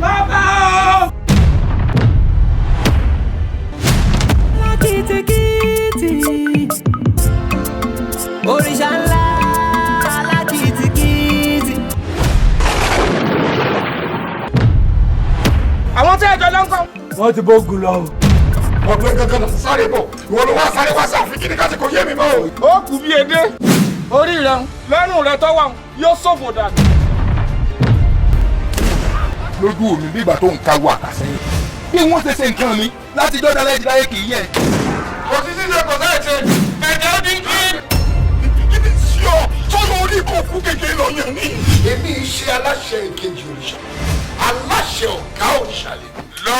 Baba! Alakitikiti. Òrìṣà ńlá Alakitikiti. Àwọn tí ẹjọ́ ló ń kọ́. Wọ́n ti bógun lọ. Ọ̀gbẹ́ gangan sáré bọ̀, ìwọ ló wá sáré wá sáfì kí ni ká ti kò yé mi mọ́ o. Ó kù bí edé. Orí rẹ̀ lẹ́nu rẹ̀ tó wà yóò ṣòfò dànù. Lójú omi bí ìgbà tó ń ka wà kásẹ̀. Bí wọ́n ṣe ṣe nǹkan mi láti dọ́dá lẹ́jì láyé kì í yẹ. Kò sí sí ṣe kò sáà ṣe. Ẹ̀jẹ̀ dín kí. Ibi tí ọ sọ́nà orí kò fún kékeré lọ yẹn ní. Èmi ṣe aláṣẹ ìkejì òrìṣà. Aláṣẹ ọ̀gá òrìṣà lè. Lọ